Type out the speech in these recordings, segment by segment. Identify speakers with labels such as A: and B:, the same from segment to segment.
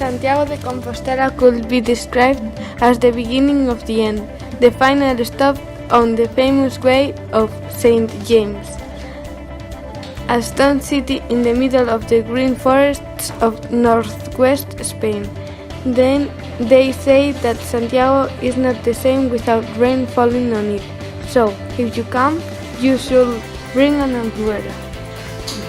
A: Santiago de Compostela could be described as the beginning of the end, the final stop on the famous way of St. James, a stone city in the middle of the green forests of northwest Spain. Then they say that Santiago is not the same without rain falling on it. So, if you come, you should bring an umbrella.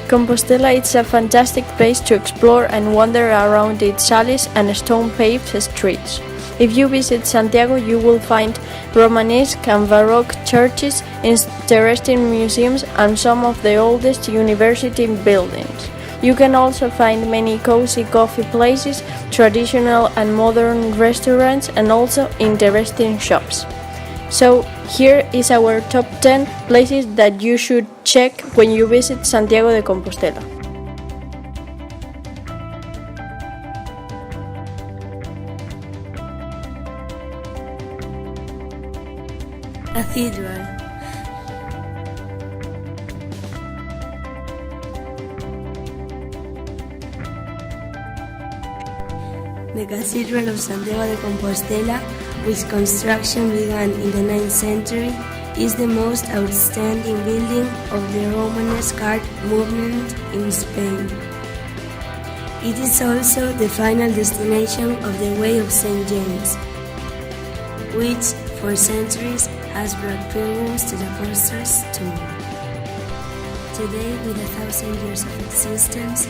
B: Compostela is a fantastic place to explore and wander around its alleys and stone-paved streets. If you visit Santiago, you will find Romanesque and Baroque churches, interesting museums, and some of the oldest university buildings. You can also find many cozy coffee places, traditional and modern restaurants, and also interesting shops. So, here is our top 10 places that you should check when you visit Santiago de Compostela.
C: Cathedral. The Cathedral of Santiago de Compostela, which construction began in the 9th century, is the most outstanding building of the Romanesque art movement in Spain. It is also the final destination of the Way of St. James, which for centuries has brought pilgrims to the apostles' tomb. Today, with 1,000 years of existence,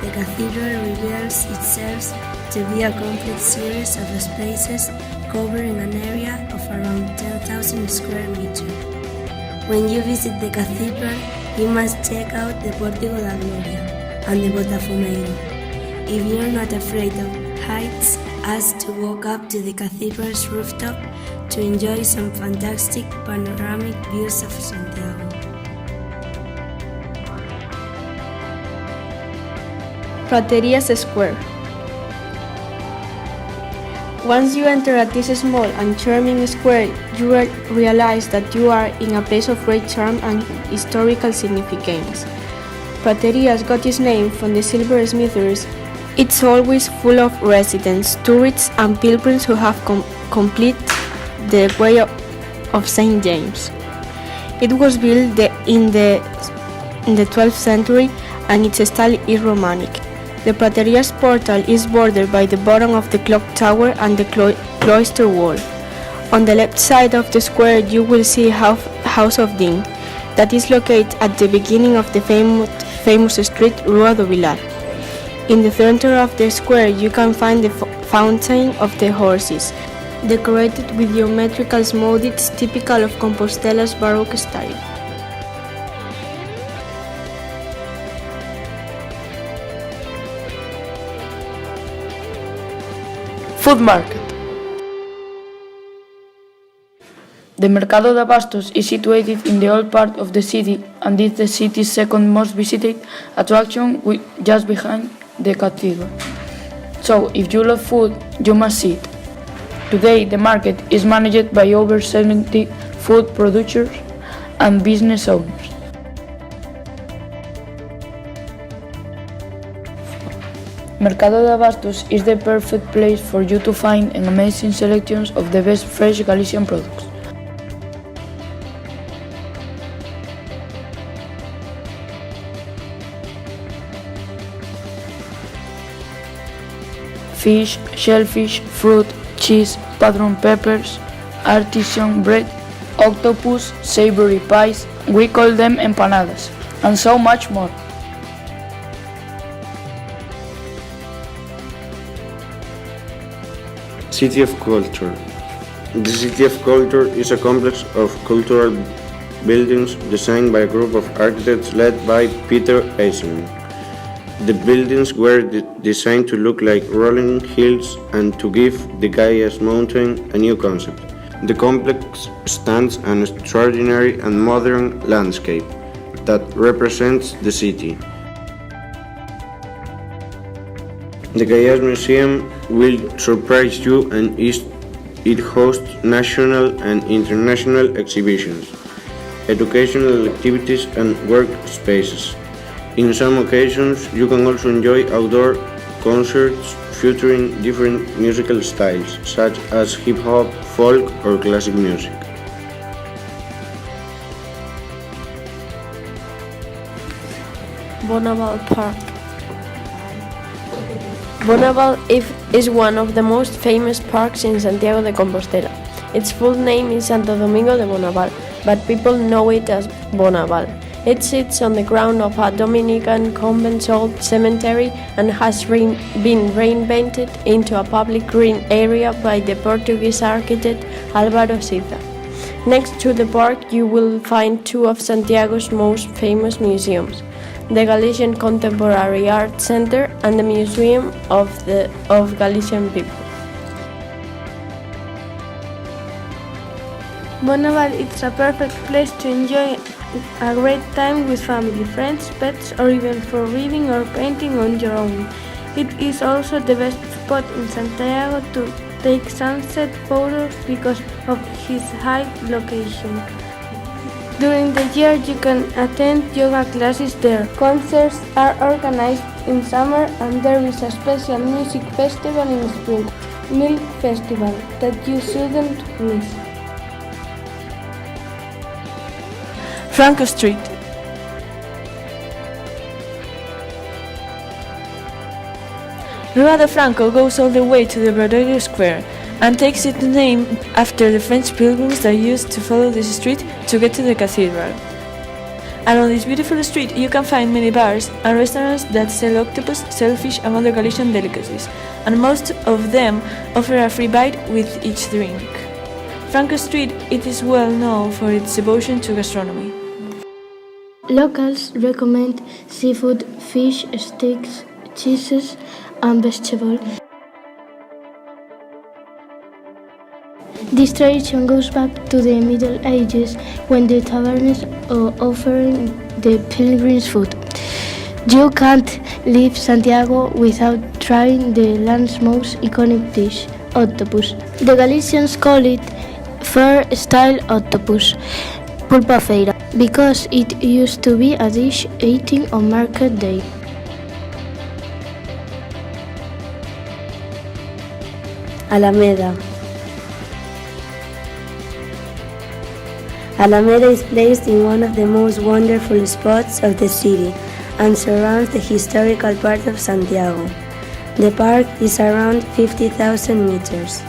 C: the cathedral reveals itself to be a complex series of spaces covering an area of around 10,000 square meters. When you visit the cathedral, you must check out the Pórtico da Gloria and the Botafumeiro. If you're not afraid of heights, ask to walk up to the cathedral's rooftop to enjoy some fantastic panoramic views of Santiago.
B: Praterias Square. Once you enter at this small and charming square, you will realize that you are in a place of great charm and historical significance. Praterias got its name from the silversmiths. It's always full of residents, tourists, and pilgrims who have completed the way of St. James. It was built in the 12th century and its style is Romanic. The Praterias portal is bordered by the bottom of the clock tower and the cloister wall. On the left side of the square you will see House of Dean, that is located at the beginning of the famous street Rua do Vilar. In the center of the square you can find the Fountain of the Horses, decorated with geometrical motifs typical of Compostela's Baroque style.
D: Food market. The Mercado de Abastos is situated in the old part of the city and is the city's second most visited attraction just behind the cathedral. So, if you love food, you must see it. Today, the market is managed by over 70 food producers and business owners. Mercado de Abastos is the perfect place for you to find an amazing selections of the best fresh Galician products. Fish, shellfish, fruit, cheese, padron peppers, artisan bread, octopus, savory pies, we call them empanadas, and so much more.
E: City of Culture. The City of Culture is a complex of cultural buildings designed by a group of architects led by Peter Eisenman. The buildings were designed to look like rolling hills and to give the Gaia's mountain a new concept. The complex stands an extraordinary and modern landscape that represents the city. The Gaia's Museum will surprise you and it hosts national and international exhibitions, educational activities and workspaces. In some occasions, you can also enjoy outdoor concerts featuring different musical styles, such as hip-hop, folk, or classic music.
B: Bonaval Park. Bonaval is one of the most famous parks in Santiago de Compostela. Its full name is Santo Domingo de Bonaval, but people know it as Bonaval. It sits on the ground of a Dominican convent's old cemetery and has been reinvented into a public green area by the Portuguese architect Álvaro Siza. Next to the park you will find two of Santiago's most famous museums, the Galician Contemporary Art Center and the Museum of Galician People.
A: Bonaval is a perfect place to enjoy a great time with family, friends, pets, or even for reading or painting on your own. It is also the best spot in Santiago to take sunset photos because of its high location. During the year you can attend yoga classes there. Concerts are organized in summer and there is a special music festival in spring, Milk Festival, that you shouldn't miss.
F: Franco Street. Rua de Franco goes all the way to the Bradoiro Square and takes its name after the French pilgrims that used to follow this street to get to the cathedral. And on this beautiful street you can find many bars and restaurants that sell octopus, shellfish and other Galician delicacies, and most of them offer a free bite with each drink. Franco Street it is well known for its devotion to gastronomy.
G: Locals recommend seafood, fish, steaks, cheeses, and vegetables. This tradition goes back to the Middle Ages when the taverns offered the pilgrims food. You can't leave Santiago without trying the land's most iconic dish, octopus. The Galicians call it fair-style octopus, pulpa feira, because it used to be a dish eaten on market day.
C: Alameda. Alameda is placed in one of the most wonderful spots of the city and surrounds the historical part of Santiago. The park is around 50,000 meters.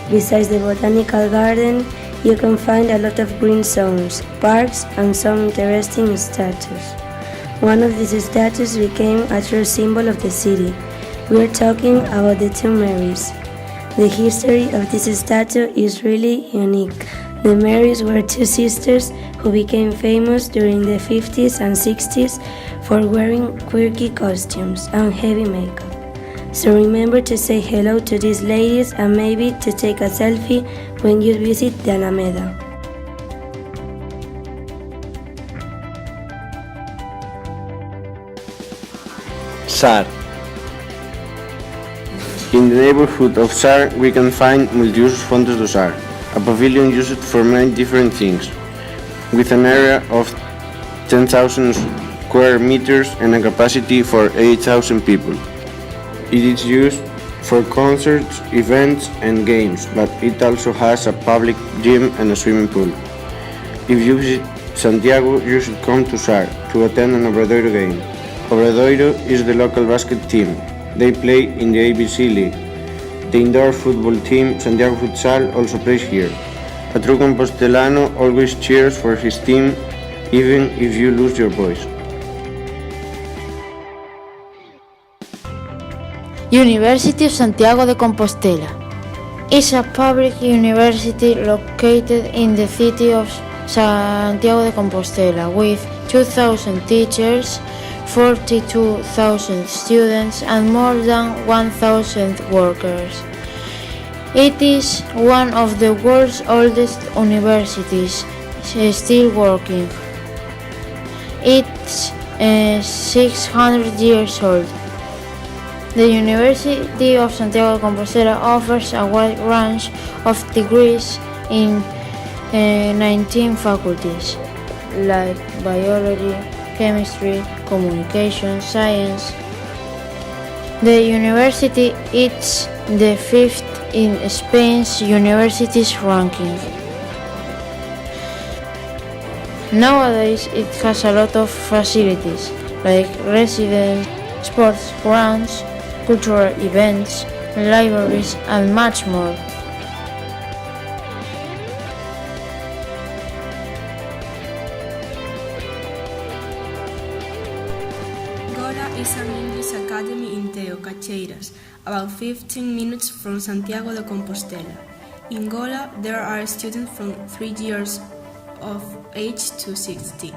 C: Besides the botanical garden, you can find a lot of green zones, parks, and some interesting statues. One of these statues became a true symbol of the city. We are talking about the two Marys. The history of this statue is really unique. The Marys were two sisters who became famous during the 50s and 60s for wearing quirky costumes and heavy makeup. So remember to say hello to these ladies and maybe to take a selfie when you visit the Alameda.
E: SAR. In the neighborhood of SAR, we can find Multiusos Fontes do SAR, a pavilion used for many different things, with an area of 10,000 square meters and a capacity for 8,000 people. It is used for concerts, events, and games, but it also has a public gym and a swimming pool. If you visit Santiago, you should come to SAR to attend an Obradoiro game. Obradoiro is the local basket team. They play in the ABC League. The indoor football team, Santiago Futsal, also plays here. A true Compostelano always cheers for his team, even if you lose your voice.
H: University of Santiago de Compostela is a public university located in the city of Santiago de Compostela with 2,000 teachers, 42,000 students and more than 1,000 workers. It is one of the world's oldest universities still working. It's 600 years old. The University of Santiago de Compostela offers a wide range of degrees in 19 faculties, like biology, chemistry, communication, science, The university is the fifth in Spain's universities ranking. Nowadays it has a lot of facilities like residence, sports grounds, cultural events, libraries and much more.
B: Gola is an English academy in Teo, Cacheiras, about 15 minutes from Santiago de Compostela. In Gola, there are students from 3 years of age to 16.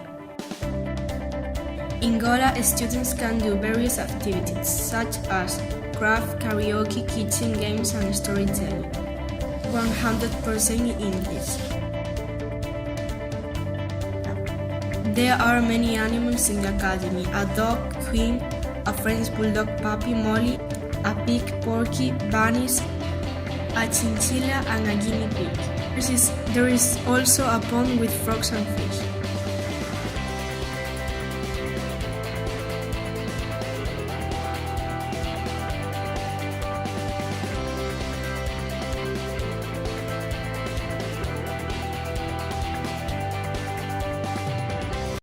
B: In Gola, students can do various activities such as craft, karaoke, kitchen games and storytelling. 100% in English. There are many animals in the academy: a dog, Queen, a French bulldog puppy, Molly, a pig, Porky, bunnies, a chinchilla and a guinea pig. There is also a pond with frogs and fish.